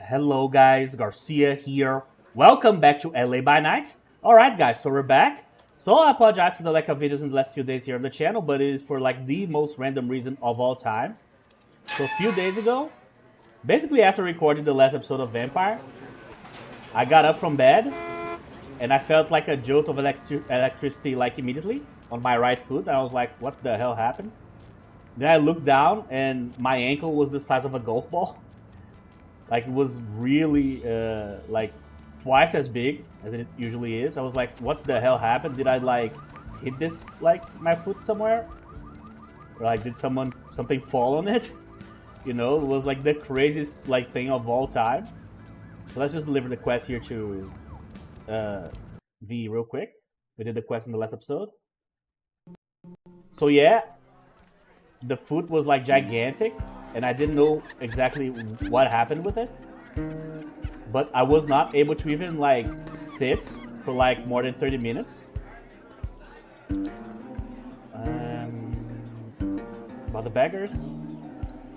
Hello guys, Garcia here. Welcome back to LA by Night. Alright guys, so we're back. So I apologize for the lack of videos in the last few days here on the channel, but it is for like the most random reason of all time. So a few days ago, basically after recording the last episode of Vampire, I got up from bed and I felt like a jolt of electricity like immediately on my right foot. I was like, what the hell happened? Then I looked down and my ankle was the size of a golf ball. Like it was really like twice as big as it usually is. I was like, what the hell happened? Did I like hit this like my foot somewhere? Or like did something fall on it? You know, it was like the craziest like thing of all time. So let's just deliver the quest here to V real quick. We did the quest in the last episode. So yeah, the foot was like gigantic. And I didn't know exactly what happened with it. But I was not able to even like sit for like more than 30 minutes. About the beggars.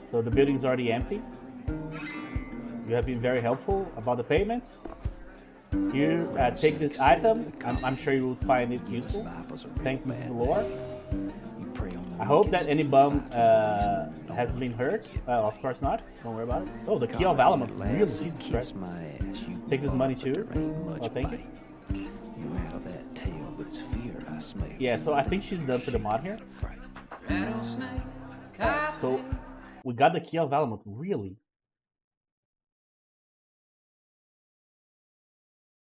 So the building's already empty. You have been very helpful about the payments. Here, take this item. I'm sure you will find it useful. Thanks, Mrs. Lore. I hope that any bum hasn't been hurt. Of course not. Don't worry about it. Oh, the key of Alamo. Really? Jesus Christ. Take this money too. Oh, thank you. Yeah, so I think she's done for the mod here. So we got the key of Alamo. Really?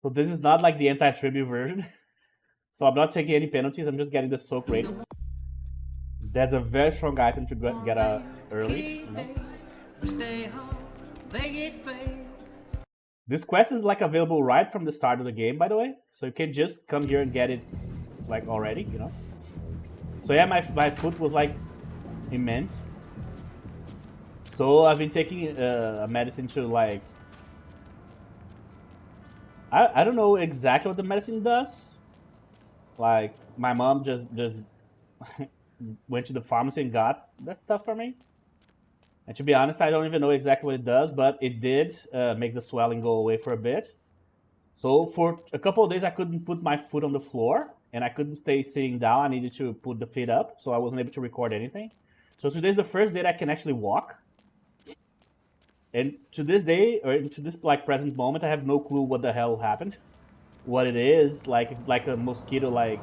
So this is not like the anti-tribute version. So I'm not taking any penalties. I'm just getting the soak ratings. That's a very strong item to get early, you know? This quest is like available right from the start of the game, by the way. So you can just come here and get it like already, you know? So yeah, my foot was like immense. So I've been taking a medicine to like... I don't know exactly what the medicine does. Like, my mom just went to the pharmacy and got that stuff for me. And to be honest, I don't even know exactly what it does, but it did make the swelling go away for a bit. So for a couple of days, I couldn't put my foot on the floor, and I couldn't stay sitting down. I needed to put the feet up, so I wasn't able to record anything. So today's the first day that I can actually walk. And to this day, or to this like present moment, I have no clue what the hell happened. What it is, like a mosquito, like...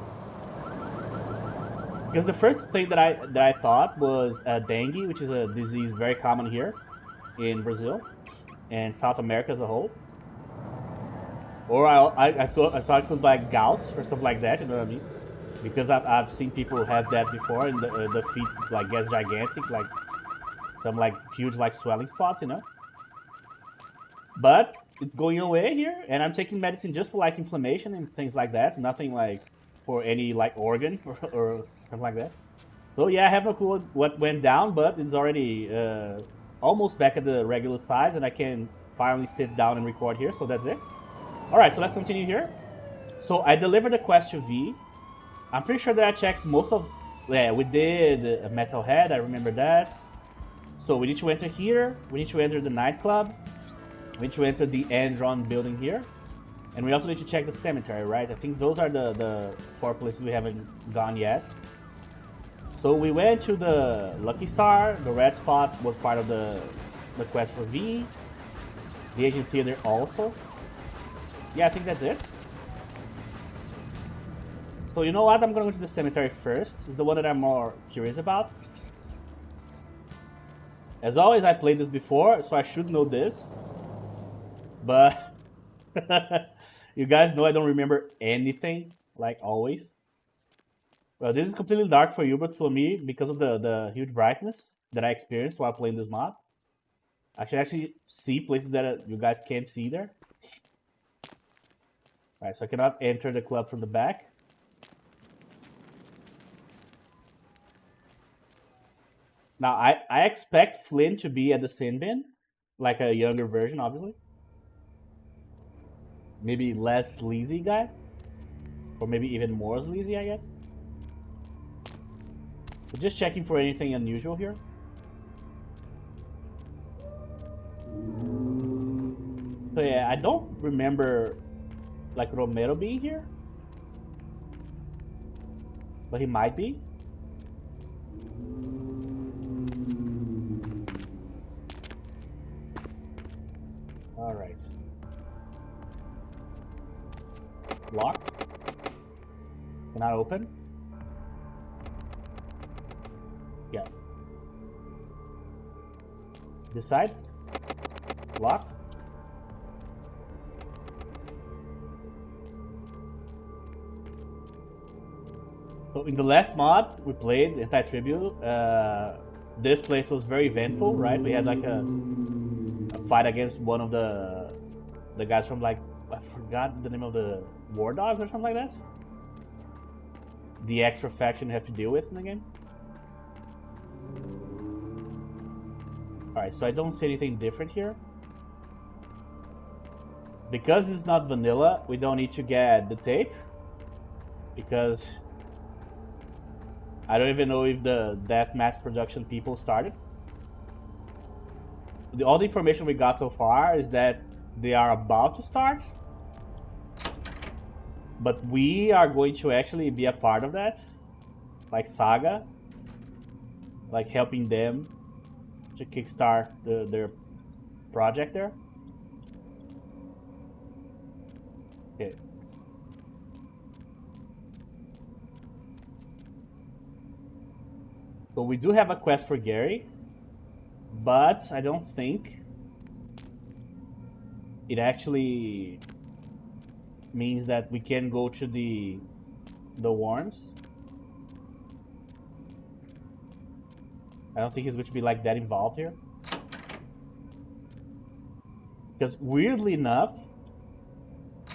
Because the first thing that I thought was dengue, which is a disease very common here in Brazil and South America as a whole. Or I thought it could be like gout or something like that. You know what I mean? Because I've seen people have that before, and the feet like gets gigantic, like some like huge like swelling spots, you know. But it's going away here, and I'm taking medicine just for like inflammation and things like that. Nothing like for any like organ or something like that. So yeah, I have no clue what went down, but it's already almost back at the regular size, and I can finally sit down and record here. So that's it. All right, so let's continue here. So I delivered the quest to V. I'm pretty sure that I checked most of... Yeah, we did a Metalhead. I remember that. So we need to enter here. We need to enter the nightclub. We need to enter the Enrolling building here. And we also need to check the cemetery, right? I think those are the 4 places we haven't gone yet. So we went to the Lucky Star. The red spot was part of the quest for V. The Asian Theater also. Yeah, I think that's it. So you know what? I'm gonna go to the cemetery first. It's the one that I'm more curious about. As always, I played this before, so I should know this. But... you guys know I don't remember anything, like always. Well, this is completely dark for you, but for me, because of the huge brightness that I experienced while playing this mod, I can actually see places that you guys can't see there. Alright, so I cannot enter the club from the back. Now, I expect Flynn to be at the sin bin, like a younger version, obviously. Maybe less sleazy guy. Or maybe even more sleazy, I guess. So just checking for anything unusual here. So yeah, I don't remember like Romero being here, but he might be. All right. Locked. Cannot open. Yeah. This side. Locked. So in the last mod we played, Anti-Tribute, this place was very eventful, right? We had like a fight against one of the guys from like, I forgot the name of the War Dogs or something like that. The extra faction you have to deal with in the game. Alright, so I don't see anything different here. Because it's not vanilla, we don't need to get the tape. Because I don't even know if the death mass production people started. All the information we got so far is that they are about to start. But we are going to actually be a part of that. Like Saga. Like helping them to kickstart their project there. Okay. So we do have a quest for Gary, but I don't think it actually means that we can go to the worms. I don't think he's going to be like that involved here. Because weirdly enough,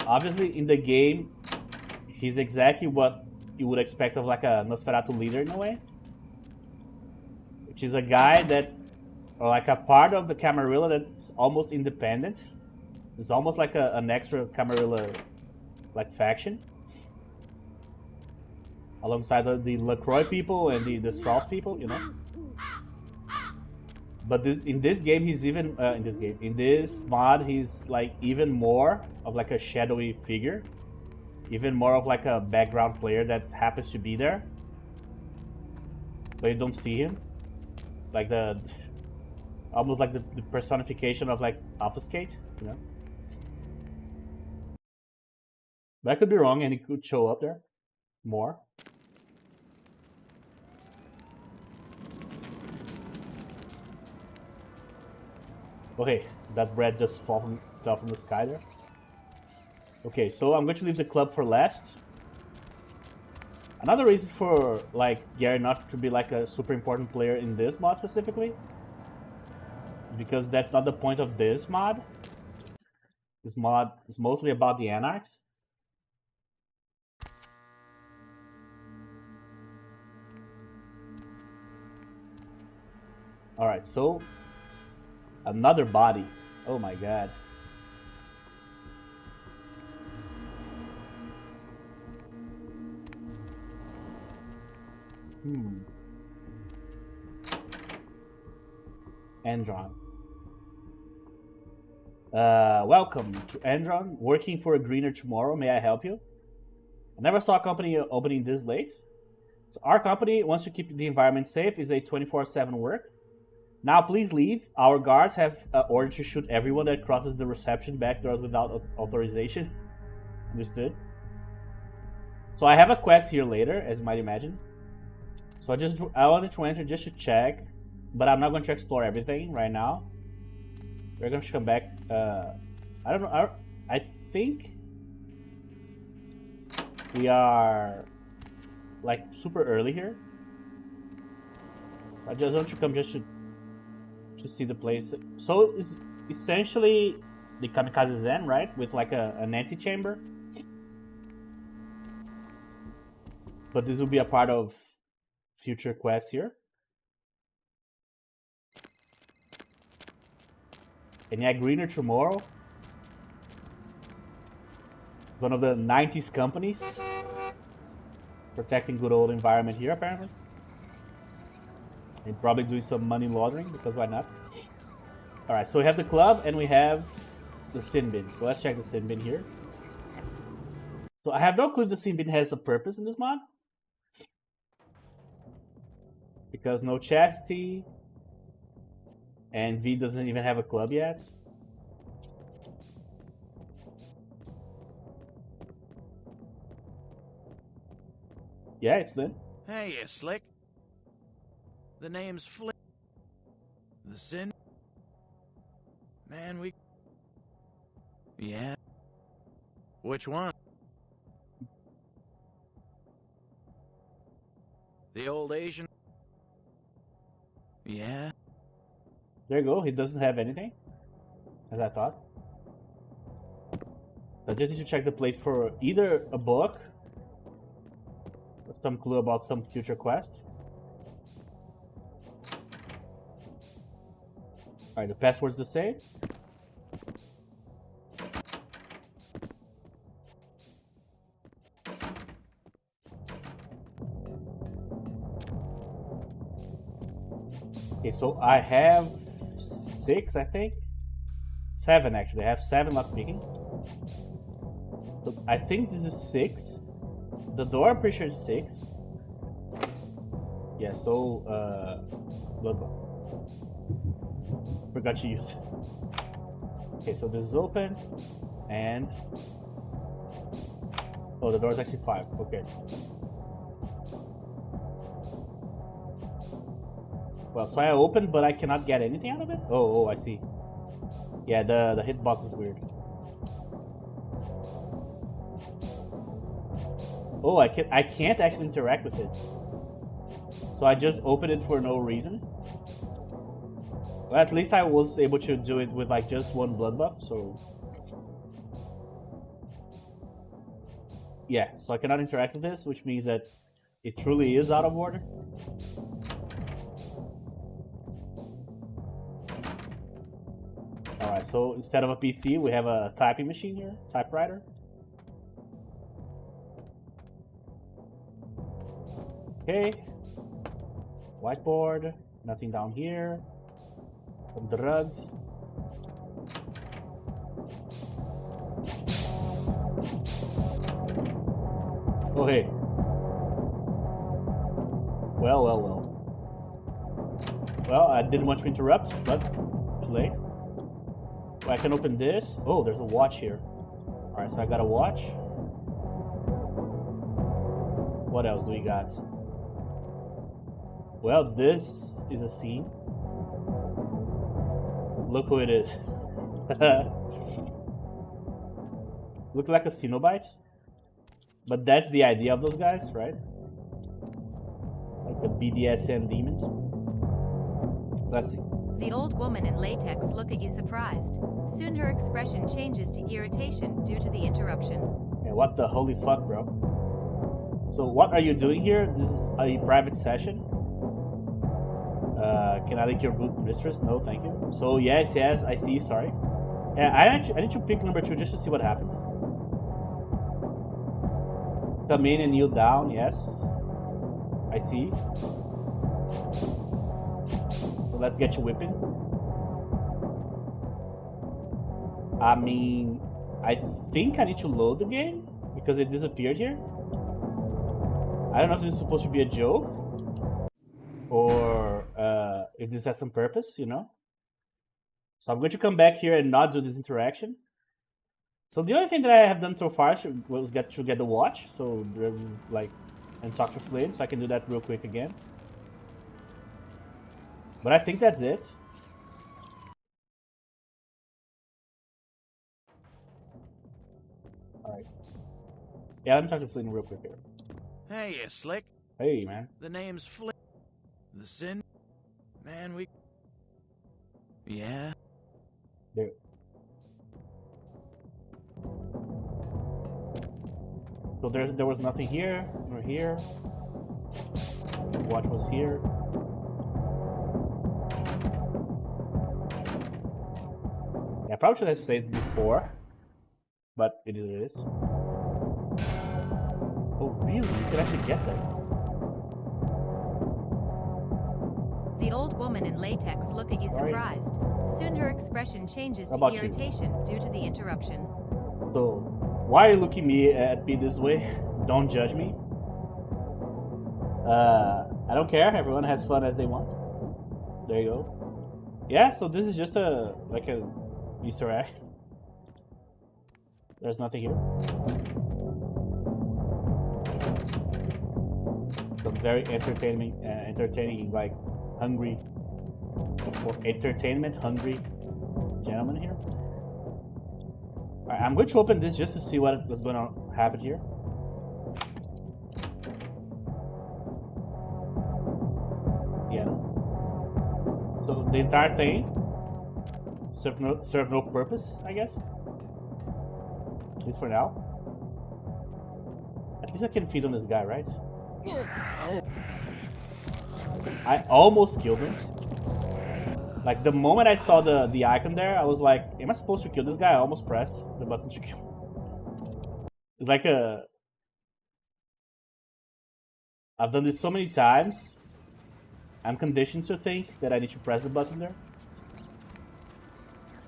obviously in the game, he's exactly what you would expect of like a Nosferatu leader in a way. Which is a guy that, or like a part of the Camarilla that's almost independent. It's almost like an extra Camarilla like faction. Alongside the LaCroix people and the Strauss people, you know. But in this game, he's even in this mod, he's like even more of like a shadowy figure, even more of like a background player that happens to be there, but you don't see him, like almost like the personification of like Obfuscate, you know. But I could be wrong, and he could show up there more. Okay, that bread just fell from the sky there. Okay, so I'm going to leave the club for last. Another reason for like Gary not to be like a super important player in this mod specifically, because that's not the point of this mod. This mod is mostly about the Anarchs. Alright, so another body. Oh my god. Andron. Welcome to Andron, working for a greener tomorrow. May I help you? I never saw a company opening this late. So our company wants to keep the environment safe. Is a 24/7 work. Now please leave. Our guards have ordered to shoot everyone that crosses the reception back doors without authorization. Understood? So I have a quest here later, as you might imagine. So I wanted to enter just to check, but I'm not going to explore everything right now. We're going to come back. I don't know. I think we are like super early here. I just want to come just to see the place. So it's essentially the Kamikaze Zen, right? With like an antechamber. But this will be a part of future quests here. And yeah, greener tomorrow. One of the 90s companies. Protecting good old environment here, apparently. And probably doing some money laundering, because why not? Alright, so we have the club and we have the sin bin. So let's check the sin bin here. So I have no clue if the sin bin has a purpose in this mod. Because no chastity. And V doesn't even have a club yet. Yeah, it's Flynn. Hey, you slick. The name's Flynn. The sin? Man, we... Yeah? Which one? The old Asian? Yeah? There you go, he doesn't have anything. As I thought. I just need to check the place for either a book or some clue about some future quest. Alright, the password's the same. Okay, so I have 6, I think. 7 actually. I have 7 lockpicking. So I think this is 6. The door, I'm pretty sure is 6. Yeah, so bloodbath. Forgot to use it. Okay, so this is open, and oh, the door is actually 5. Okay. Well, so I opened, but I cannot get anything out of it. Oh, I see. Yeah, the hitbox is weird. Oh, I can't actually interact with it. So I just opened it for no reason. Well, at least I was able to do it with like just 1 blood buff, so... Yeah, so I cannot interact with this, which means that it truly is out of order. Alright, so instead of a PC, we have a typing machine here, typewriter. Okay. Whiteboard, nothing down here. Some drugs. Oh, hey. Well. Well, I didn't want to interrupt, but too late. Well, I can open this. Oh, there's a watch here. Alright, so I got a watch. What else do we got? Well, this is a scene. Look who it is. Look like a Cenobite. But that's the idea of those guys, right? Like the BDSM demons. Let's see. The old woman in latex look at you surprised. Soon her expression changes to irritation due to the interruption. Yeah, what the holy fuck, bro? So what are you doing here? This is a private session. Can I link your boot mistress? No, thank you. So yes, I see, sorry. Yeah, I need to pick number 2 just to see what happens. Come in and kneel down, yes. I see. So let's get you whipping. I mean, I think I need to load the game because it disappeared here. I don't know if this is supposed to be a joke or if this has some purpose, you know. So I'm going to come back here and not do this interaction. So the only thing that I have done so far was get the watch, so like, and talk to Flynn, so I can do that real quick again. But I think that's it. All right. Yeah, let me talk to Flynn real quick here. Hey, you slick. Hey, man. The name's Flynn. The sin? Man, we... Yeah? There. So there was nothing here, nor here. The watch was here. Yeah, I probably should have said before, but it is. Oh, really? You can actually get that. The The old woman in latex look at you Sorry. surprised. Soon her expression changes How to about you? irritation due to the interruption. So, why are you looking at me this way? Don't judge me. I don't care. Everyone has fun as they want. There you go. Yeah, so this is just a Easter egg. There's nothing here. Some very entertaining, like hungry or entertainment hungry gentleman here. Alright, I'm going to open this just to see what's going to happen here. Yeah. So the entire thing serve no purpose, I guess. At least for now. At least I can feed on this guy, right? I almost killed him. Like the moment I saw the icon there, I was like, am I supposed to kill this guy? I almost pressed the button to kill. It's like I've done this so many times. I'm conditioned to think that I need to press the button there.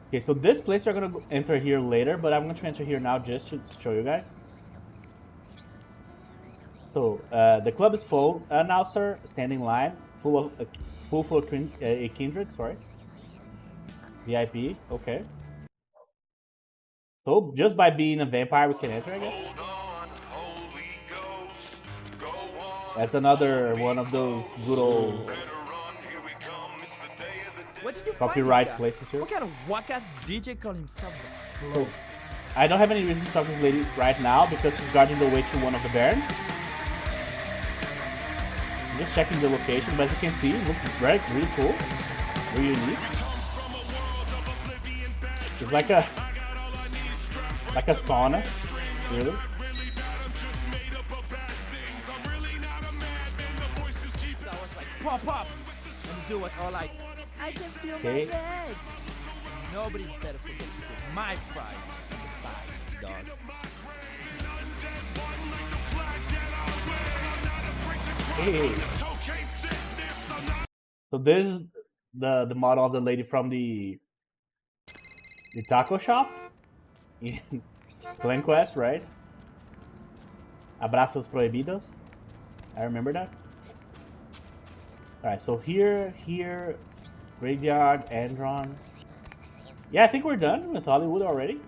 Okay, so this place we're gonna enter here later, but I'm going to enter here now just to show you guys. So the club is full now, sir. Standing line, full of kindred. Sorry. VIP. Okay. So just by being a vampire, we can enter, I guess. That's another one of those good old copyright places here. What kind of whack-ass DJ called himself the Flow? So, I don't have any reason to talk to this lady right now because she's guarding the way to one of the barons. I'm just checking the location, but as you can see, it looks really cool, really unique. It's like a sauna, really. So I was like, pop! And the dude was all like, I can feel my Okay. legs. Nobody better forget to put my prize in the bag, dog. Hey. So this is the model of the lady from the taco shop in Clan Quest, right? Abrazos prohibidos. I remember that. Alright, so here, Graveyard, Andron. Yeah, I think we're done with Hollywood already.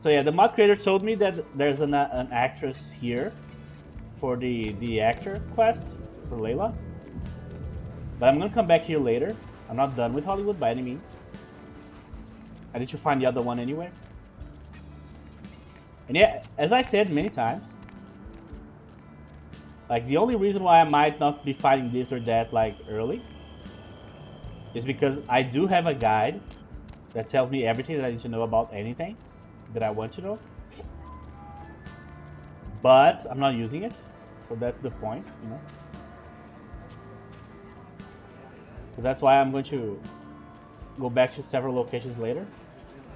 So yeah, the mod creator told me that there's an actress here for the actor quest for Layla. But I'm gonna come back here later. I'm not done with Hollywood by any means. I need to find the other one anyway. And yeah, as I said many times, like the only reason why I might not be fighting this or that like early is because I do have a guide that tells me everything that I need to know about anything that I want to know. But I'm not using it, so that's the point, you know. So that's why I'm going to go back to several locations later.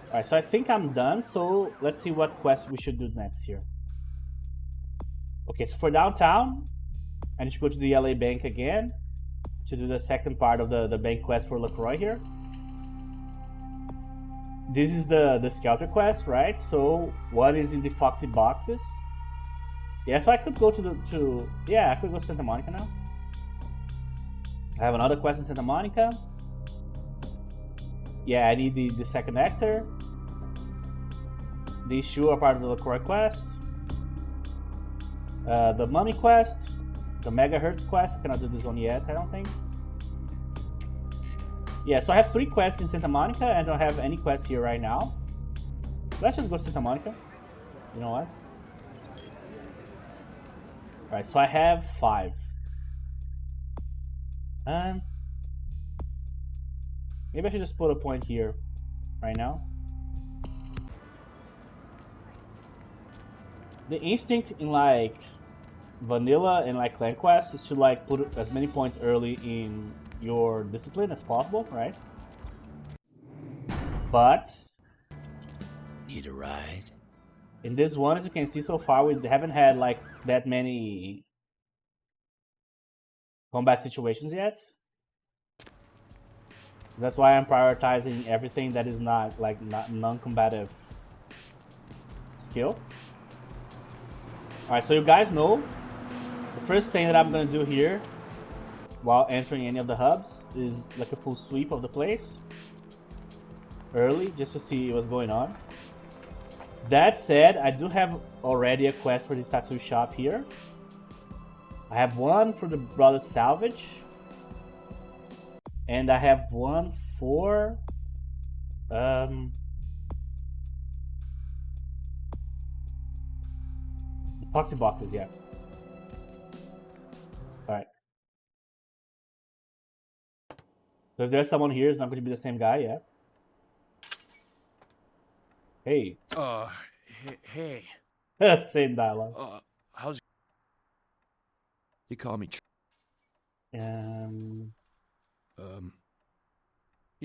Alright, so I think I'm done, so let's see what quest we should do next here. Okay, so for downtown, I need to go to the LA Bank again to do the second part of the bank quest for LaCroix here. This is the Scouter quest, right? So one is in the Foxy Boxes. Yeah, so I could go I could go to Santa Monica now. I have another quest in Santa Monica. Yeah, I need the second actor. These two are part of the LaCroix quest. The Mummy quest. The Megahertz quest. I cannot do this one yet, I don't think. Yeah, so I have 3 quests in Santa Monica and I don't have any quests here right now. Let's just go to Santa Monica. You know what? Alright, so I have 5. Maybe I should just put a point here right now. The instinct in like vanilla and like clan quests is to like put as many points early in your discipline as possible, right? But Need a ride? in this one, as you can see so far, we haven't had like that many combat situations yet. That's why I'm prioritizing everything that is not non-combative skill. Alright, so you guys know the first thing that I'm gonna do here while entering any of the hubs is like a full sweep of the place early, just to see what's going on. That said, I do have already a quest for the tattoo shop here. I have one for the brother salvage, and I have one for epoxy boxes. Yeah. All right. So if there's someone here, it's not going to be the same guy. Yeah. Hey. Hey. Same dialogue. How's... You call me... You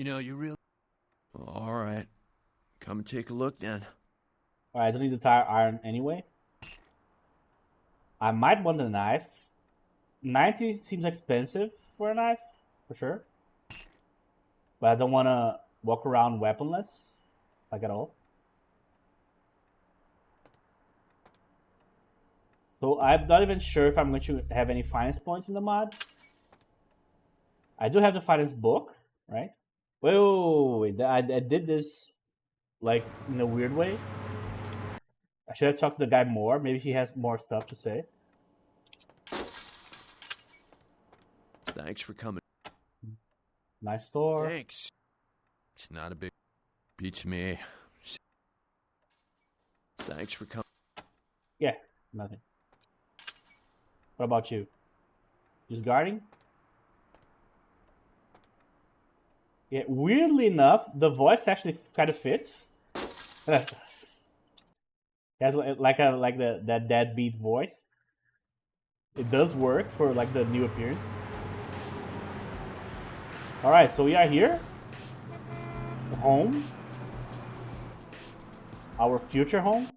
know, you really... All right. Come and take a look then. All right, I don't need the tire iron anyway. I might want a knife. 90 seems expensive for a knife, for sure. But I don't want to walk around weaponless, like at all. So I'm not even sure if I'm going to have any finance points in the mod. I do have the finance book, right? Wait, I did this like in a weird way. I should have talked to the guy more. Maybe he has more stuff to say. Thanks for coming. Nice store. Thanks. It's not a big... Beats me. Thanks for coming. Yeah, nothing. What about you? Just guarding? Yeah, weirdly enough, the voice actually kind of fits. It has that deadbeat voice. It does work for like the new appearance. All right, so we are here. Home. Our future home.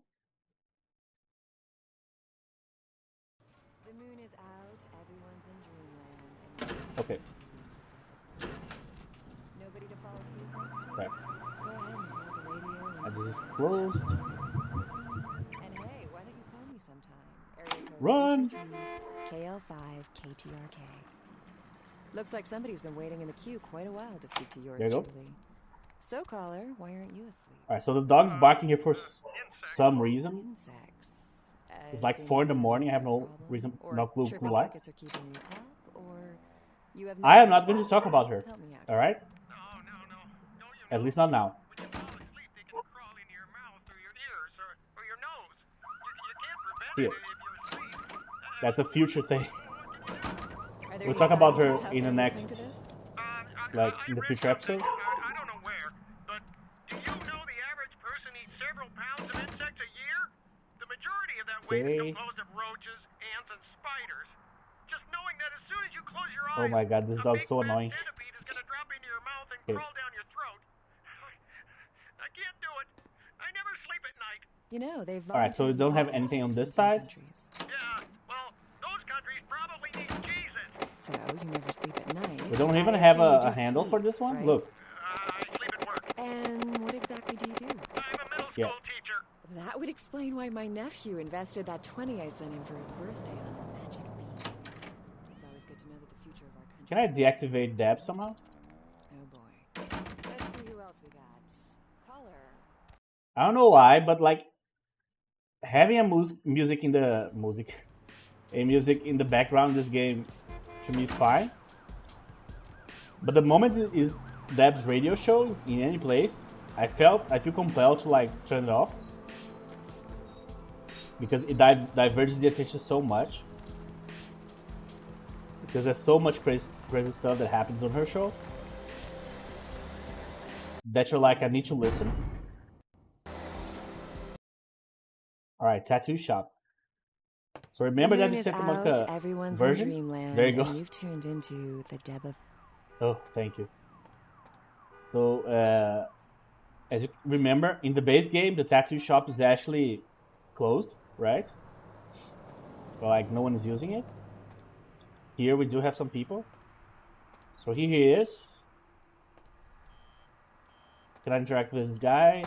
The moon is out, everyone's in dreamland. Okay. Nobody to fall asleep next to you? Right. Go ahead and roll the radio. And this is closed. And hey, why don't you call me sometime? Area code Run! KL5KTRK. Looks like somebody's been waiting in the queue quite a while to speak to yours There you go. truly. So, caller, why aren't you asleep? Alright, so the dog's barking here for some reason. Insects. It's like 4 in the morning. I have no reason, no clue why. Are keeping you up, or you have I am not going to talk about her. Help me out. Alright? At least not now. Here. That's a future thing. We'll talk about her in the next, like, in the future episode. I don't know where, but do you know the average person eats several pounds of insects a year? The majority of that weight is composed of roaches, ants, and spiders. Just knowing that as soon as you close your eyes, Oh my god, this dog's so annoying. centipede is gonna drop into your mouth and Okay. crawl down your throat. I can't do it. I never sleep at night. You know, they've Alright, so we don't have anything on this side. Yeah, well, those countries probably need Jesus. So you never sleep at night. We don't even I have assume you a do handle for sleep, this one. right? Look. I sleep at work. And what exactly do you do? I'm a middle Yeah. school teacher. That would explain why my nephew invested that 20 I sent him for his birthday on magic beans. It's always good to know that the future of our country. Can I deactivate Deb somehow? Oh boy. Let's see who else we got. Caller. I don't know why, but like having a music in the background in this game to me is fine. But the moment it is Deb's radio show in any place, I feel compelled to like turn it off because it diverges the attention so much. Because there's so much crazy stuff that happens on her show that you're like, I need to listen. Alright, tattoo shop. So remember that the Santa Monica version? Dreamland, There you go. And you've turned into the Deb of... Oh, thank you. So, as you remember, in the base game, the tattoo shop is actually closed, right? Well, like, no one is using it. Here we do have some people. So here he is. Can I interact with this guy?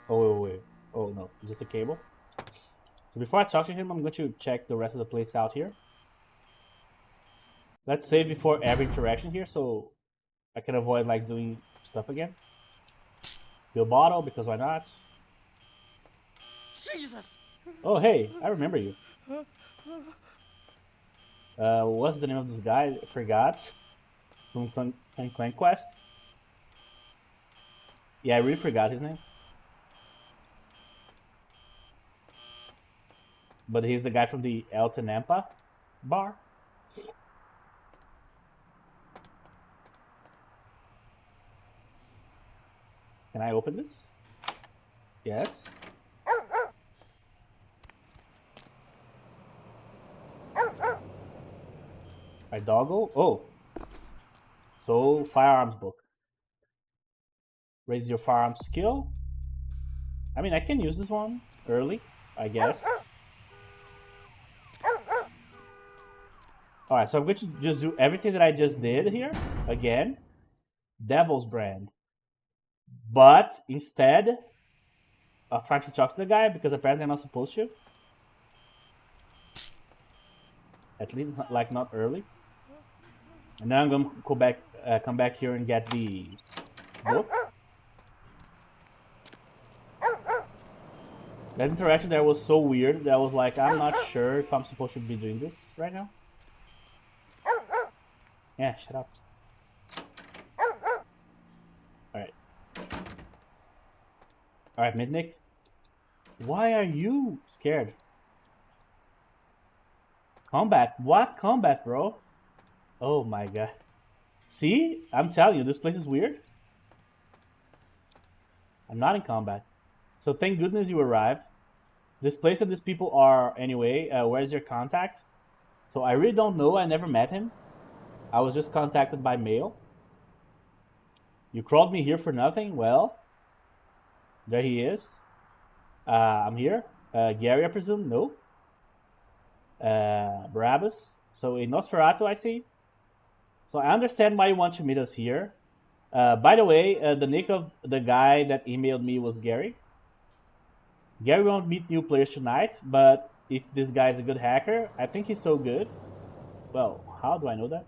Oh, wait. Oh, no. It's just a cable. So before I talk to him, I'm going to check the rest of the place out here. Let's save before every interaction here, so I can avoid, like, doing stuff again. Fill bottle, because why not? Jesus! Oh, hey. I remember you. What's the name of this guy? I forgot. From Clan Quest. Yeah, I really forgot his name. But he's the guy from the El Tenampa bar. Can I open this? Yes. My doggo. Oh. So, firearms book. Raise your firearms skill. I mean, I can use this one early, I guess. Alright, so I'm going to just do everything that I just did here. Again. Devil's Brand. But instead of trying to talk to the guy, because apparently I'm not supposed to. At least, like, not early. And then I'm going to go back, come back here and get the book. That interaction there was so weird that I was like, I'm not sure if I'm supposed to be doing this right now. Yeah, shut up. Alright. Alright, Mitnick. Why are you scared? Combat? What combat, bro? Oh my god. See? I'm telling you, this place is weird. I'm not in combat. So thank goodness you arrived. This place and these people are, anyway, where's your contact? So I really don't know, I never met him. I was just contacted by mail. You crawled me here for nothing? Well, there he is. I'm here. Gary, I presume? No. Barabbas. So in Nosferatu, I see. So I understand why you want to meet us here. By the way, the nick of the guy that emailed me was Gary. Gary won't meet new players tonight, but if this guy is a good hacker, I think he's so good. Well, how do I know that?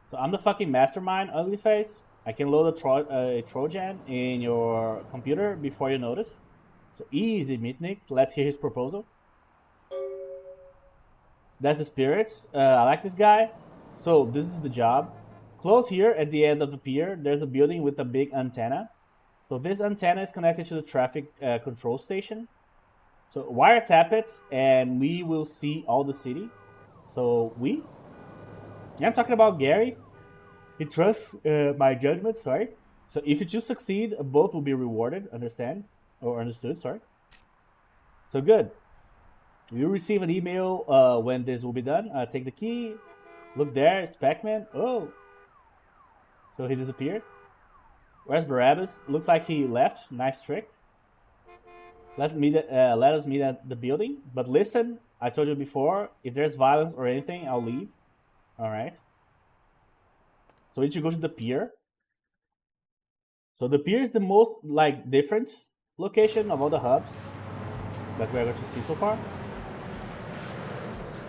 So I'm the fucking mastermind, ugly face. I can load a Trojan in your computer before you notice. So easy, Mitnick. Let's hear his proposal. That's the spirits. I like this guy. So this is the job. Close here at the end of the pier, there's a building with a big antenna. So this antenna is connected to the traffic control station. So wiretap it and we will see all the city. So we? Yeah, I'm talking about Gary. He trusts my judgment, sorry. So if you choose succeed, both will be rewarded, understand? Or understood, sorry. So good. You'll receive an email when this will be done. Take the key. Look there, it's Pac-Man. Oh. So he disappeared. Where's Barabbas? Looks like he left. Nice trick. Let us meet at the building. But listen, I told you before, if there's violence or anything, I'll leave. Alright. So we need to go to the pier. So the pier is the most, like, different location of all the hubs that we're going to see so far.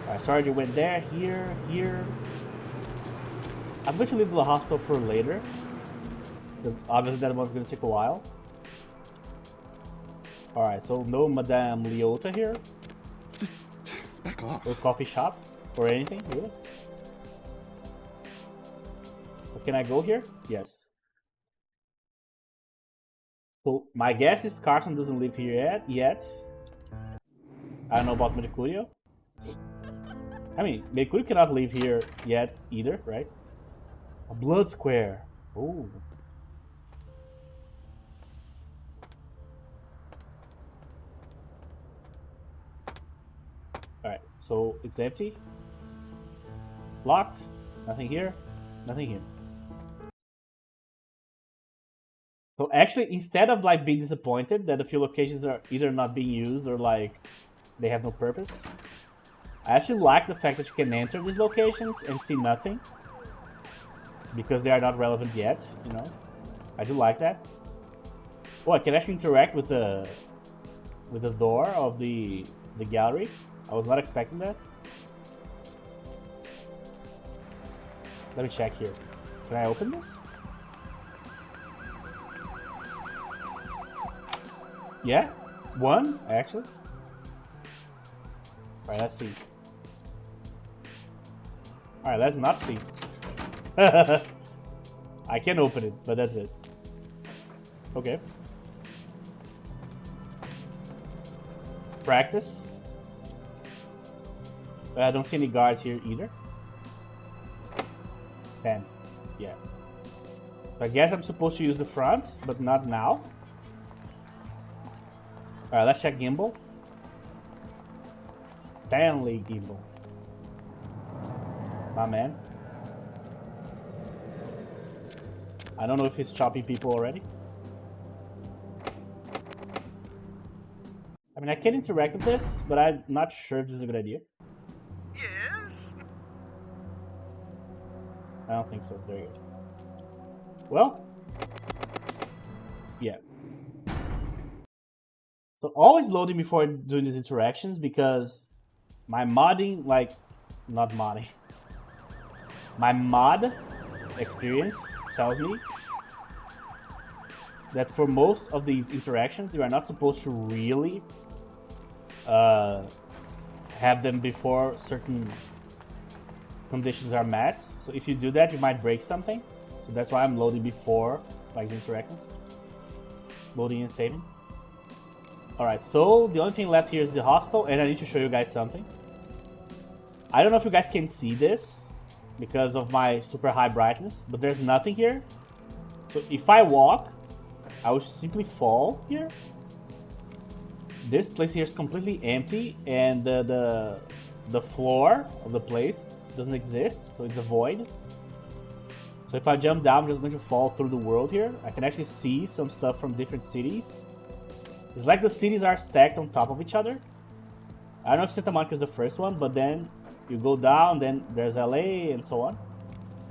Alright, sorry you went there, here. I'm going to leave the hospital for later. Because obviously that one's going to take a while. Alright, so no Madame Leota here. Just back off. Or coffee shop. Or anything, really. But can I go here? Yes. So my guess is Carson doesn't live here yet. I don't know about Mercurio. I mean, Mercurio cannot live here yet either, right? A blood square. Oh. Alright, so it's empty. Locked. Nothing here. Nothing here. So actually, instead of like being disappointed that a few locations are either not being used or like they have no purpose, I actually like the fact that you can enter these locations and see nothing. Because they are not relevant yet, you know. I do like that. Oh, I can actually interact with the door of the gallery. I was not expecting that. Let me check here. Can I open this? Yeah, one actually. Alright, let's see. Alright, let's not see. I can open it, but that's it. Okay. Practice. I don't see any guards here either. 10. Yeah. So I guess I'm supposed to use the front, but not now. Alright, let's check gimbal. Stanley gimbal. My man. I don't know if he's chopping people already. I mean, I can interact with this, but I'm not sure if this is a good idea. Yes? I don't think so. There you go. Well. Yeah. So always loading before doing these interactions because my modding, like, not modding. My mod experience tells me that for most of these interactions, you are not supposed to really have them before certain conditions are met. So if you do that, you might break something. So that's why I'm loading before, like, the interactions. Loading and saving. Alright, so the only thing left here is the hospital, and I need to show you guys something. I don't know if you guys can see this because of my super high brightness, but there's nothing here. So if I walk, I will simply fall here. This place here is completely empty, and the floor of the place doesn't exist, so it's a void. So if I jump down, I'm just going to fall through the world here. I can actually see some stuff from different cities. It's like the cities are stacked on top of each other. I don't know if Santa Monica is the first one, but then you go down, then there's LA and so on.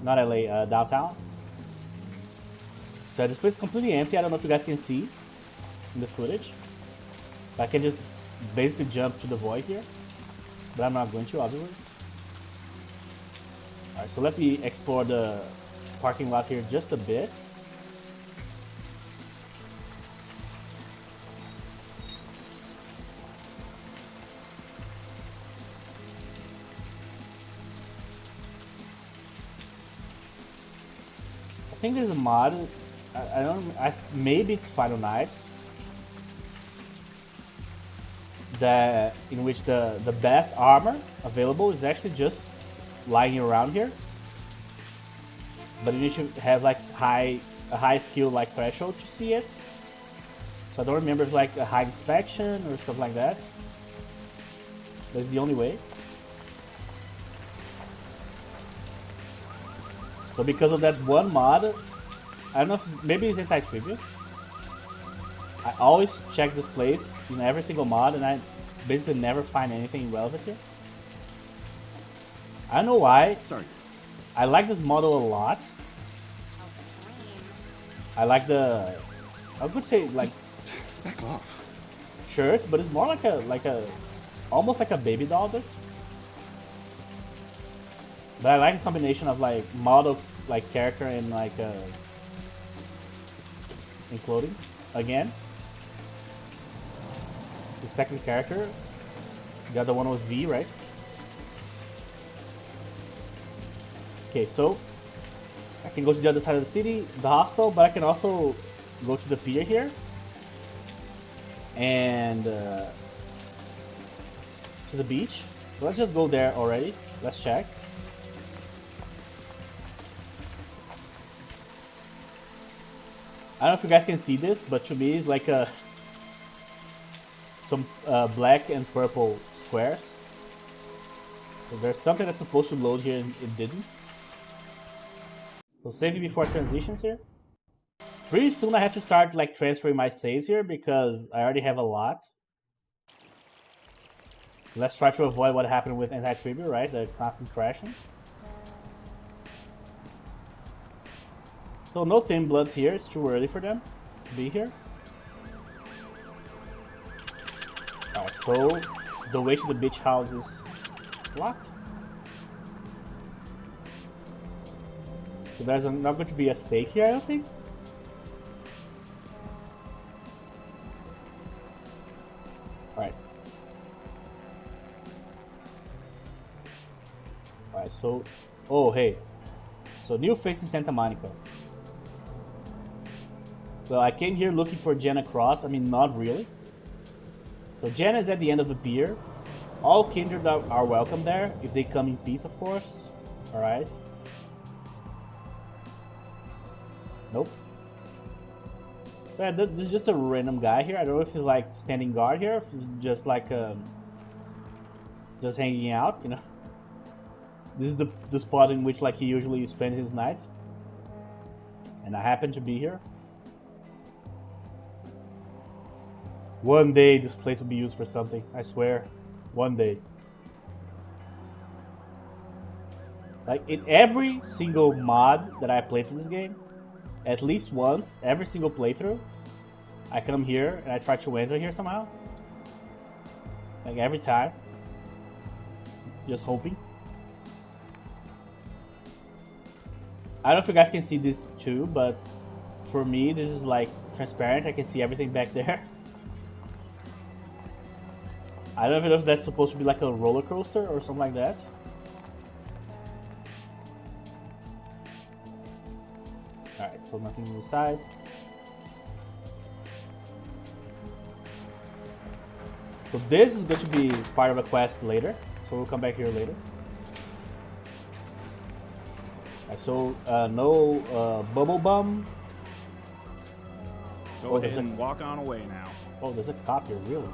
Not LA, downtown. So this place is completely empty. I don't know if you guys can see in the footage. I can just basically jump to the void here. But I'm not going to, obviously. Alright, so let me explore the parking lot here just a bit. I think there's a mod. I don't. Maybe it's Final Nights. In which the best armor available is actually just lying around here. But you need to have like a high skill like threshold to see it. So I don't remember if like a high inspection or stuff like that. That's the only way. So because of that one mod, I don't know if maybe it's anti-trivia. I always check this place in every single mod, and I basically never find anything relevant here. I don't know why. Sorry. I like this model a lot. I like the, I would say like, Back off. shirt, but it's more like a, almost like a baby doll. This. But I like a combination of like model, like character, and like in clothing. Again, the second character. The other one was V, right? Okay, so I can go to the other side of the city, the hospital, but I can also go to the pier here and to the beach. So let's just go there already. Let's check. I don't know if you guys can see this, but to me it's like some black and purple squares. So there's something that's supposed to load here and it didn't. So save it before transitions here. Pretty soon I have to start like transferring my saves here because I already have a lot. Let's try to avoid what happened with anti-tribute, right? The constant crashing. So no thin bloods here. It's too early for them to be here. Alright, so the way to the beach house is locked. So there's not going to be a stake here, I don't think. Alright. Alright, so... Oh, hey. So new face in Santa Monica. Well, I came here looking for Jenna Cross. I mean, not really. So Jenna is at the end of the pier. All kindred are welcome there, if they come in peace, of course. Alright. Nope. Yeah, there's just a random guy here. I don't know if he's like standing guard here, if he's just like just hanging out, you know. This is the spot in which like he usually spends his nights. And I happen to be here. One day this place will be used for something, I swear. One day. Like in every single mod that I played for this game, at least once, every single playthrough, I come here and I try to enter here somehow. Like every time. Just hoping. I don't know if you guys can see this too, but for me this is like transparent. I can see everything back there. I don't even know if that's supposed to be like a roller coaster or something like that. Alright, so nothing on the side. So this is going to be part of a quest later. So we'll come back here later. Alright, so no bubble bum. Go ahead and walk on away now. Oh, there's a cop here, really?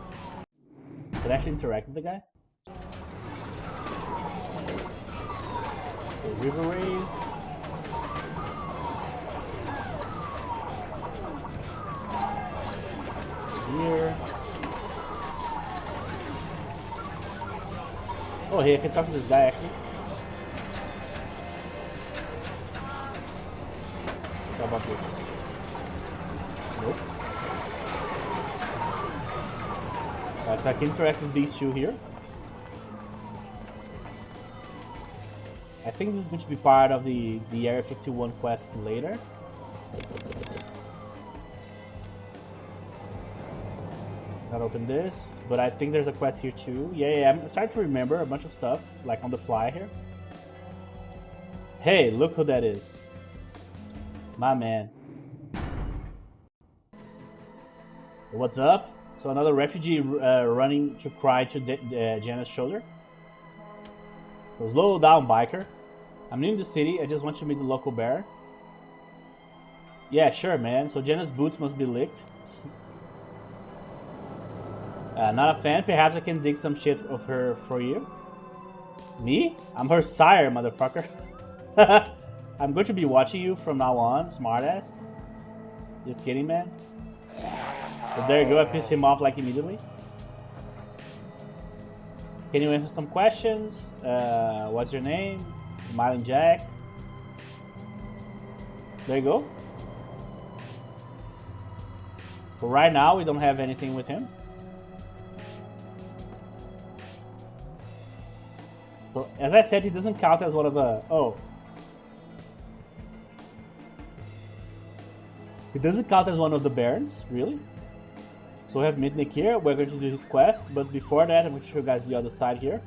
Can I actually interact with the guy? Okay, River Raid. Here. Oh, hey, I can talk to this guy actually. How about this? Nope. So I can interact with these two here. I think this is going to be part of the Area 51 quest later. Not open this, but I think there's a quest here too. Yeah, I'm starting to remember a bunch of stuff, like on the fly here. Hey, look who that is. My man. What's up? So another refugee running to cry to Jenna's shoulder. So slow down, biker. I'm new in the city. I just want to meet the local bear. Yeah, sure, man. So Jenna's boots must be licked. Not a fan. Perhaps I can dig some shit of her for you. Me? I'm her sire, motherfucker. I'm going to be watching you from now on, smartass. Just kidding, man. So there you go, I pissed him off like immediately. Can you answer some questions? What's your name? Marlin Jack. There you go. So right now we don't have anything with him. So as I said, he doesn't count as one of the... Oh. He doesn't count as one of the barons, really. So we have Mitnick here. We're going to do his quest, but before that, I'm going to show you guys the other side here.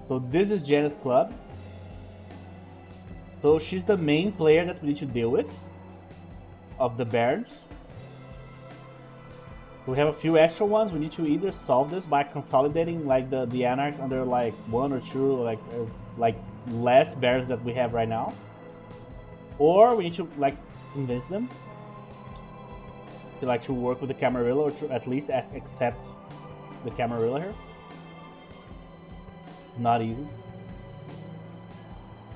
So this is Jenna's club. So she's the main player that we need to deal with of the barons. We have a few extra ones. We need to either solve this by consolidating like the anarchs under like one or two like less barons that we have right now, or we need to like convince them to like to work with the Camarilla, or to at least accept the Camarilla here. Not easy.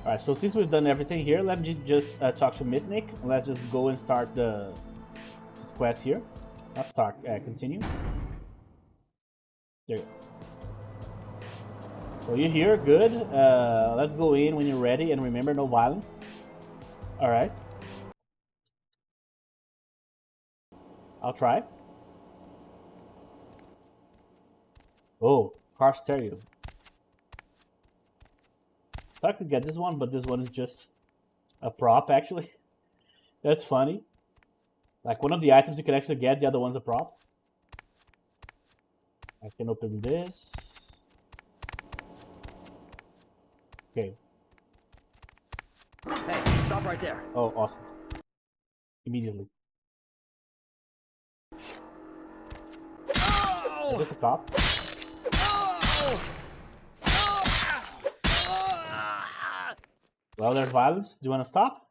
Alright, so since we've done everything here, let me just talk to Mitnick. Let's just go and start this quest here. Not start, continue. There you go. So you're here, good. Let's go in when you're ready, and remember, no violence. All right. I'll try. Oh, car stereo. I could get this one, but this one is just a prop, actually. That's funny. Like, one of the items you can actually get, the other one's a prop. I can open this. Okay. Hey, stop right there. Oh, awesome. Immediately. Oh! Is this a cop? Well, there's violence. Do you want to stop?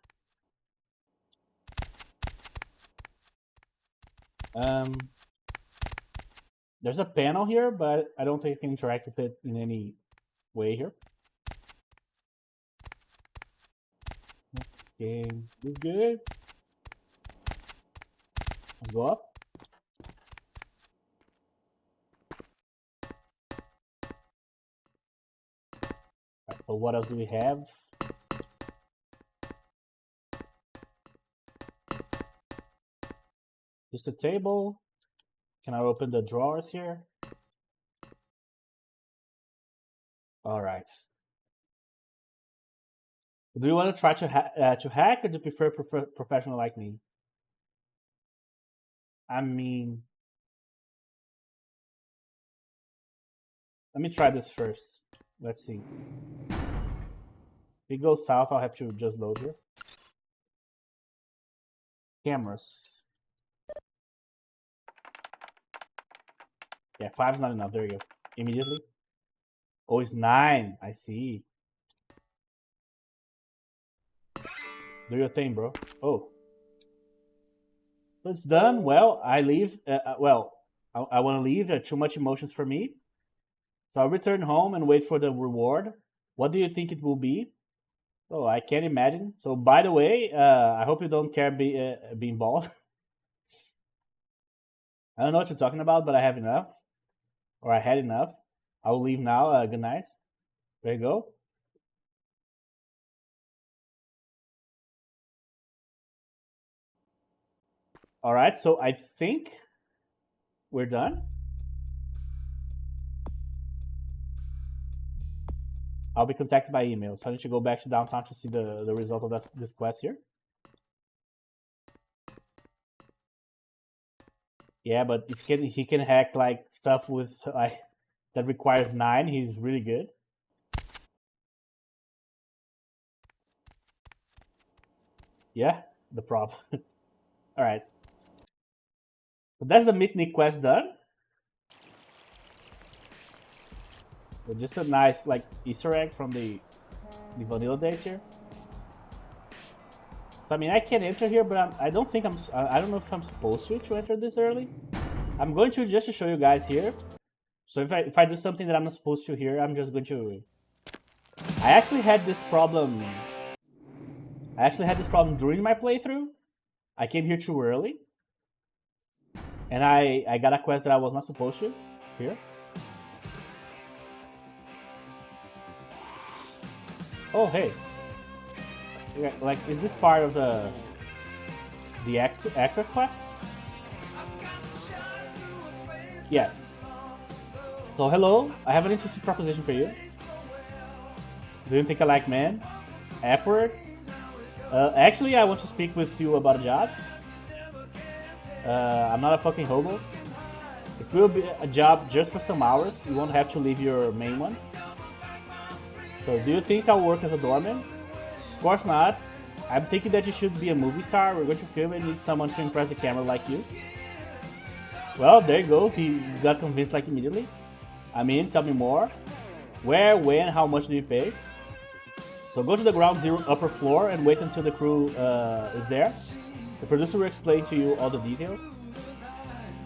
There's a panel here, but I don't think I can interact with it in any way here. This game is good. Let's go up. Right, so what else do we have? Just a table. Can I open the drawers here? All right. Do you want to try to hack, or do you prefer professional like me? I mean, let me try this first. Let's see. If it goes south, I'll have to just load here. Cameras. Yeah, 5's not enough. There you go. Immediately. Oh, it's 9. I see. Do your thing, bro. Oh. So it's done. Well, I leave. I want to leave. Too much emotions for me. So I'll return home and wait for the reward. What do you think it will be? Oh, I can't imagine. So, by the way, I hope you don't care being bald. I don't know what you're talking about, but I have enough. Or I had enough. I will leave now. Good night. There you go. All right, so I think we're done. I'll be contacted by email. So I need to go back to downtown to see the result of this quest here. Yeah, but he can hack like stuff with like that requires 9. He's really good. Yeah, the prop. All right. So that's the Mitnick quest done. So just a nice like Easter egg from the vanilla days here. So, I mean, I can enter here, but I don't think I don't know if I'm supposed to enter this early. I'm going to just to show you guys here. So if I do something that I'm not supposed to here, I'm just going to. I actually had this problem. During my playthrough. I came here too early. And I got a quest that I was not supposed to here. Oh, hey. Like, is this part of the actor quest? Yeah. So, hello. I have an interesting proposition for you. Do you think I like men? F-word? Actually, I want to speak with you about a job. I'm not a fucking hobo. It will be a job just for some hours. You won't have to leave your main one. So, do you think I'll work as a doorman? Of course not. I'm thinking that you should be a movie star. We're going to film and need someone to impress the camera like you. Well, there you go. He got convinced like immediately. I mean, tell me more. Where, when, how much do you pay? So go to the ground zero upper floor and wait until the crew is there. The producer will explain to you all the details.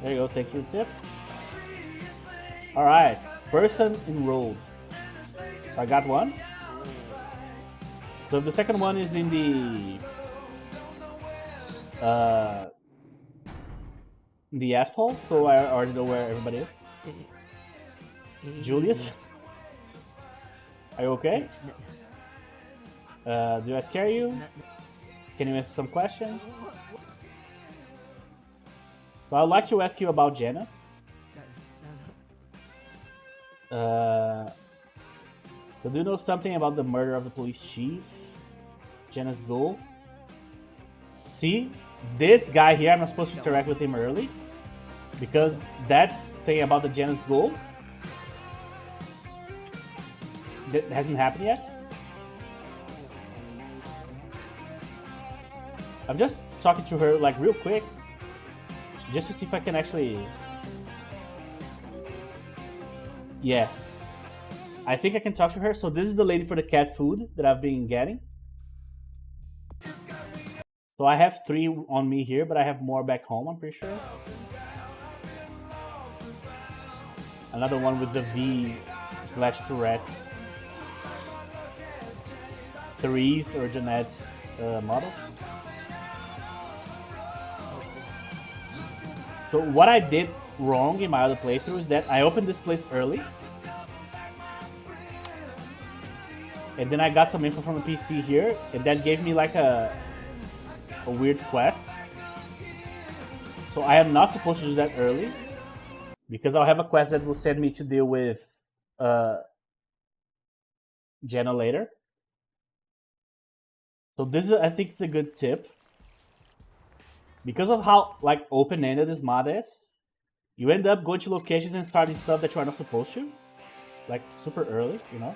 There you go. Thanks for the tip. Alright. Person enrolled. So I got one. So the second one is in the asphalt, so I already know where everybody is. Julius? Are you okay? Do I scare you? Can you answer some questions? Well, I'd like to ask you about Jenna. So do you know something about the murder of the police chief? Jenna's goal? See? This guy here, I'm not supposed to interact with him early. Because that thing about the Jenna's goal that hasn't happened yet. I'm just talking to her like real quick. Just to see if I can actually... Yeah. I think I can talk to her. So this is the lady for the cat food that I've been getting. So I have 3 on me here, but I have more back home, I'm pretty sure. Another one with the V/Tourette. Therese or Jeanette's model. So what I did wrong in my other playthrough is that I opened this place early. And then I got some info from the PC here, and that gave me like a weird quest. So I am not supposed to do that early, because I'll have a quest that will send me to deal with Jenna later. So this is, I think, it's a good tip. Because of how like open-ended this mod is, you end up going to locations and starting stuff that you are not supposed to, like super early, you know.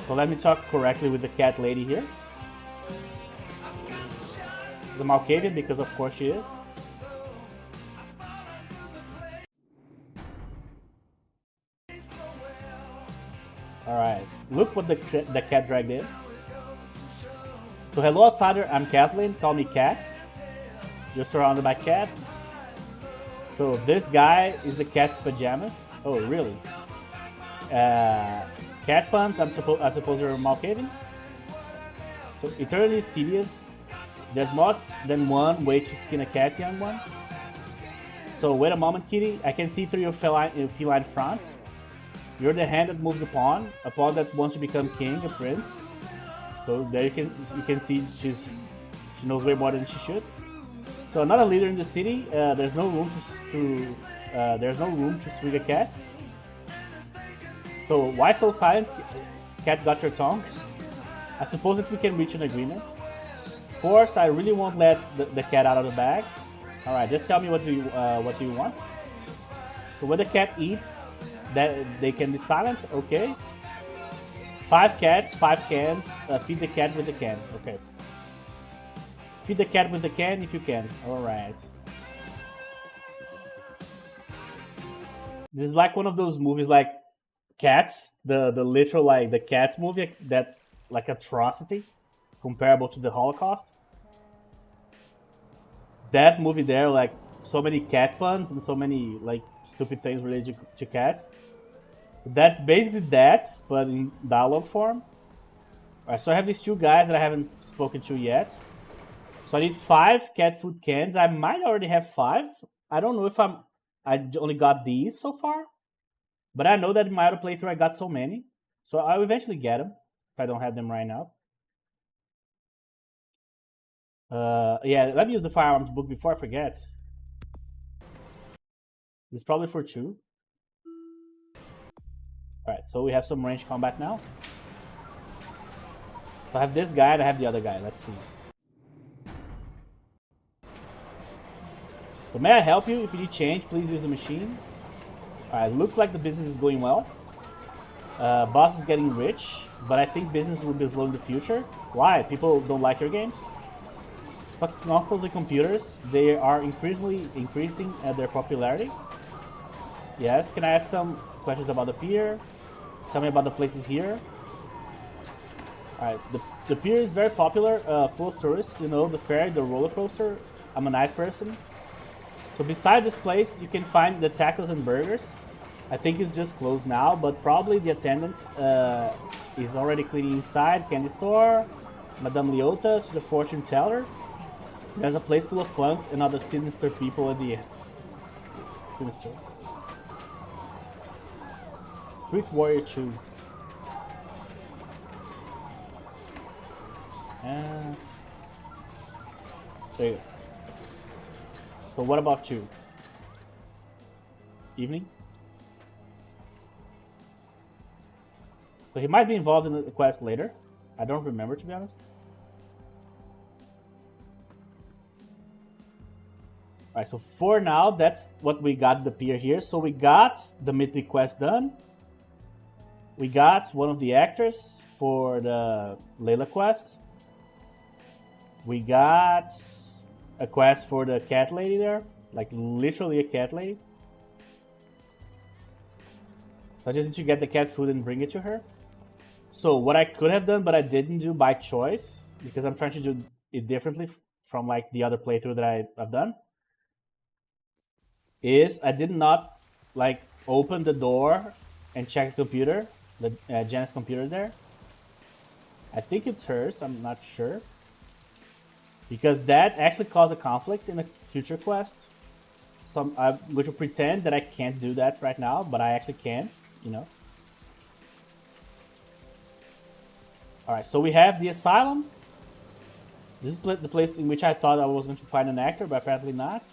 So let me talk correctly with the cat lady here. The Malkavian, because of course she is. Alright, look what the cat dragged in. So hello outsider, I'm Kathleen, call me Cat. You're surrounded by cats. So this guy is the cat's pajamas. Oh really? Cat puns, I suppose you're Malkavian. So eternity is tedious. There's more than one way to skin a cat, young one. So wait a moment, kitty. I can see through your feline front. You're the hand that moves a pawn that wants to become king, a prince. So there you can see she knows way more than she should. So another leader in the city. There's no room to swing a cat. So why so silent? Cat got your tongue. I suppose that we can reach an agreement. Of course, I really won't let the cat out of the bag. All right, just tell me what do you want? So when the cat eats, that they can be silent. Okay. 5 cats, 5 cans. Feed the cat with the can. Okay. Feed the cat with the can if you can. All right. This is like one of those movies like Cats, the literal like the Cats movie, that like atrocity comparable to the Holocaust. That movie there, like so many cat puns and so many like stupid things related to cats. That's basically that, but in dialogue form. Alright, so I have these 2 guys that I haven't spoken to yet. So I need 5 cat food cans. I might already have 5. I don't know if I only got these so far. But I know that in my other playthrough I got so many. So I'll eventually get them, if I don't have them right now. Yeah, let me use the firearms book before I forget. This is probably for 2. Alright, so we have some range combat now. So I have this guy and I have the other guy. Let's see. So may I help you? If you need change, please use the machine. Alright, looks like the business is going well. Boss is getting rich, but I think business will be slow in the future. Why? People don't like your games? Fucking consoles and computers, they are increasing their popularity. Yes, can I ask some questions about the pier? Tell me about the places here. Alright, the pier is very popular, full of tourists, you know, the ferry, the roller coaster. I'm a night person. So beside this place, you can find the tacos and burgers. I think it's just closed now, but probably the attendance is already cleaning inside. Candy store, Madame Leota, she's a fortune teller. There's a place full of punks and other sinister people at the end. Sinister. Street Warrior 2. And there you go. So what about 2? Evening? So he might be involved in the quest later. I don't remember, to be honest. Alright, so for now, that's what we got the Pier here. So we got the Mitnick quest done. We got one of the actors for the Layla quest. We got a quest for the cat lady there. Like, literally a cat lady. So I just need to get the cat food and bring it to her. So what I could have done, but I didn't do by choice, because I'm trying to do it differently from like the other playthrough that I've done, is I did not like open the door and check the computer, the Janet's computer there. I think it's hers, I'm not sure. Because that actually caused a conflict in a future quest. So I'm going to pretend that I can't do that right now, but I actually can, you know. Alright, so we have the asylum. This is the place in which I thought I was going to find an actor, but apparently not.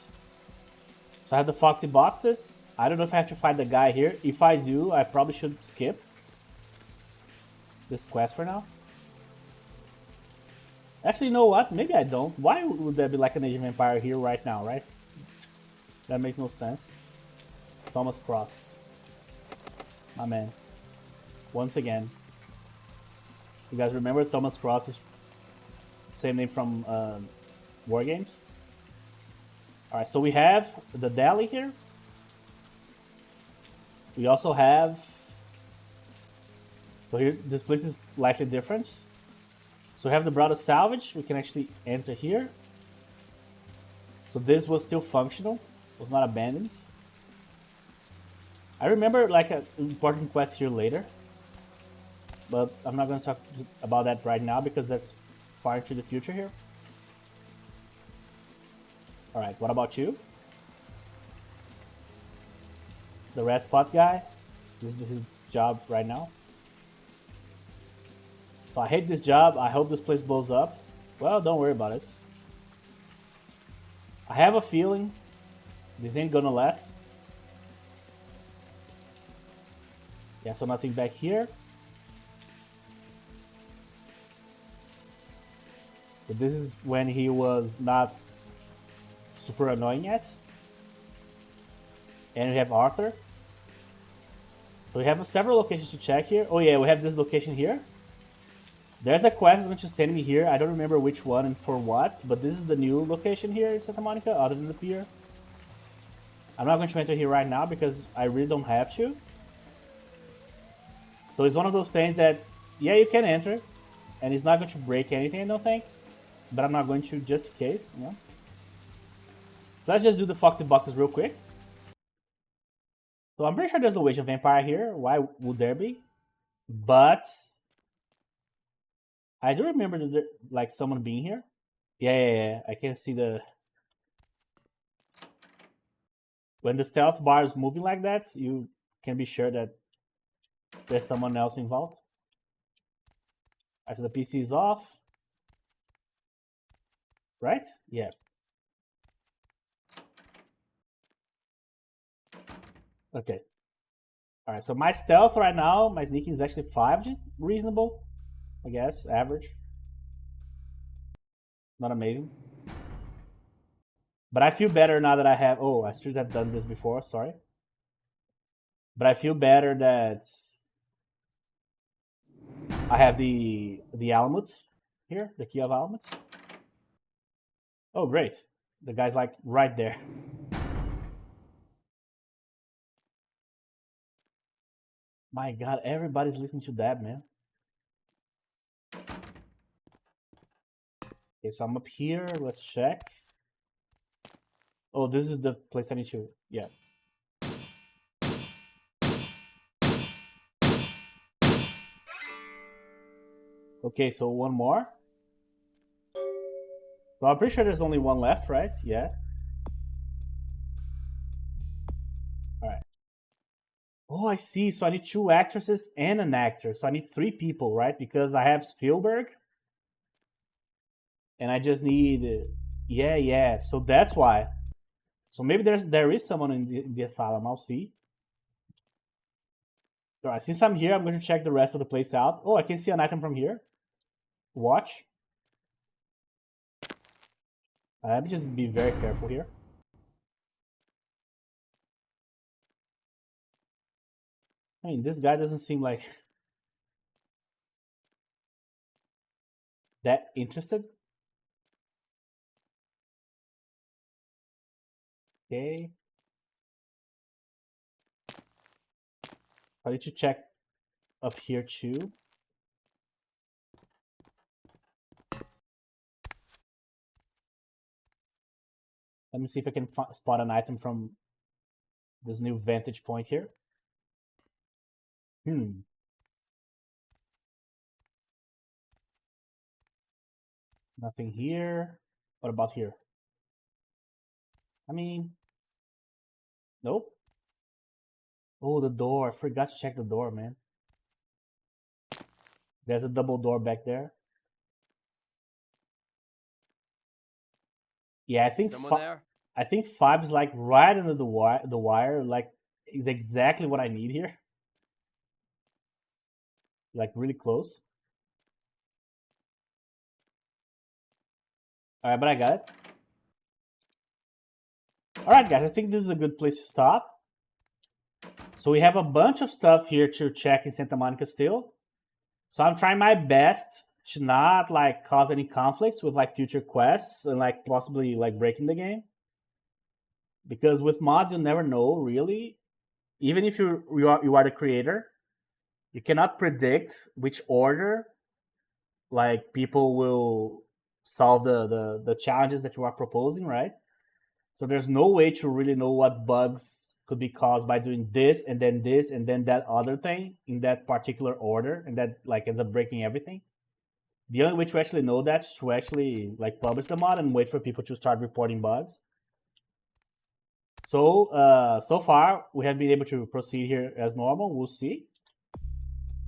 So I have the Foxy boxes. I don't know if I have to find the guy here. If I do, I probably should skip this quest for now. Actually, you know what? Maybe I don't. Why would there be like an Asian vampire here right now, right? That makes no sense. Thomas Cross. My man. Once again. You guys remember Thomas Cross is same name from War Games? Alright, so we have the deli here. We also have... So here, this place is slightly different. So we have the Brother Salvage. We can actually enter here. So this was still functional. Was not abandoned. I remember like an important quest here later. But I'm not going to talk about that right now because that's far into the future here. Alright, what about you? The red spot guy. This is his job right now. So I hate this job. I hope this place blows up. Well, don't worry about it. I have a feeling this ain't gonna last. Yeah, so nothing back here. But this is when he was not super annoying yet. And we have Arthur. So we have several locations to check here. Oh yeah, we have this location here. There's a quest that's going to send me here. I don't remember which one and for what, but this is the new location here in Santa Monica, other than the pier. I'm not going to enter here right now because I really don't have to. So it's one of those things that, yeah, you can enter, and it's not going to break anything, I don't think. But I'm not going to just in case, you know. So let's just do the Foxy boxes real quick. So I'm pretty sure there's no Asian vampire here. Why would there be? But I do remember that there, like someone being here. Yeah. I can see the... When the stealth bar is moving like that, you can be sure that there's someone else involved. Alright, so the PC is off. Right? Yeah. Okay. Alright, so my stealth right now, my sneaking is actually 5, which is reasonable. I guess, average. Not amazing. But I feel better now that I have... Oh, I should have done this before, sorry. But I feel better that I have the Alamut here, the key of Alamut. Oh, great. The guy's like right there. My god, everybody's listening to that, man. Okay, so I'm up here. Let's check. Oh, this is the place I need to... Yeah. Okay, so one more. So I'm pretty sure there's only one left, right? Yeah. Alright. Oh, I see. So I need 2 actresses and an actor. So I need 3 people, right? Because I have Spielberg. And I just need... yeah. So that's why. So maybe there is someone in the asylum. I'll see. Alright, since I'm here, I'm going to check the rest of the place out. Oh, I can see an item from here. Watch. Let me just be very careful here. I mean, this guy doesn't seem like that interested. Okay. I need to check up here too. Let me see if I can spot an item from this new vantage point here. Nothing here. What about here? I mean, nope. Oh, the door. I forgot to check the door, man. There's a double door back there. Yeah, I think Someone there? I think 5 is like right under the wire, like is exactly what I need here. Like really close. Alright, but I got it. Alright guys, I think this is a good place to stop. So we have a bunch of stuff here to check in Santa Monica still. So I'm trying my best to not like cause any conflicts with like future quests and like possibly like breaking the game. Because with mods you never know really. Even if you are the creator, you cannot predict which order like people will solve the challenges that you are proposing, right? So there's no way to really know what bugs could be caused by doing this and then that other thing in that particular order, and that like ends up breaking everything. The only way to actually know that is to actually like publish the mod and wait for people to start reporting bugs. So so far we have been able to proceed here as normal. We'll see.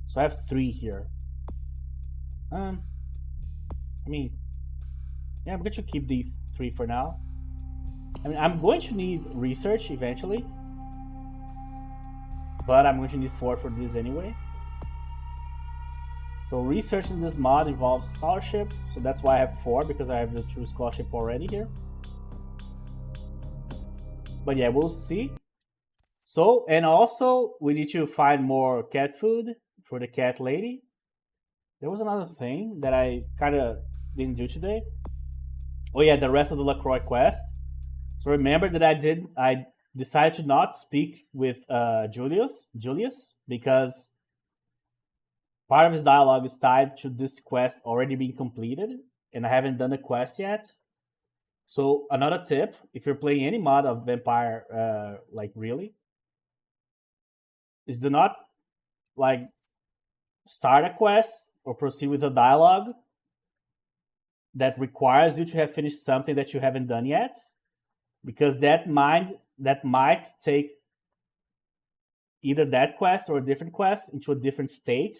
So I have 3 here. I mean, yeah, I'm going to keep these 3 for now. I mean, I'm going to need research eventually, but I'm going to need 4 for this anyway. So research in this mod involves scholarship, so that's why I have 4, because I have the true scholarship already here. But yeah, we'll see. So, and also we need to find more cat food for the cat lady. There was another thing that I kind of didn't do today. Oh yeah, the rest of the LaCroix quest. So remember that I decided to not speak with Julius, because part of his dialogue is tied to this quest already being completed, and I haven't done the quest yet. So another tip, if you're playing any mod of Vampire, like really, is do not like start a quest or proceed with a dialogue that requires you to have finished something that you haven't done yet, because that might take either that quest or a different quest into a different state,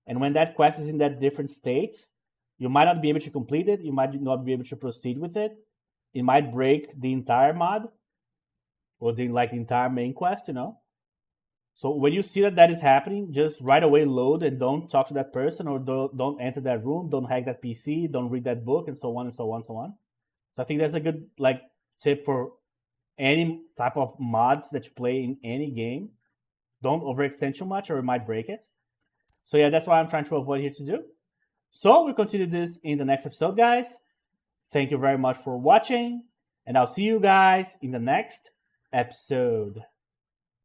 and when that quest is in that different state, you might not be able to complete it, you might not be able to proceed with it. It might break the entire mod or the entire main quest, you know. So when you see that is happening, just right away load and don't talk to that person, or don't enter that room, don't hack that PC, don't read that book, and so on and so on and so on. So I think that's a good like tip for any type of mods that you play in any game. Don't overextend too much or it might break it. So yeah, that's what I'm trying to avoid here to do. So we'll continue this in the next episode, guys. Thank you very much for watching, and I'll see you guys in the next episode.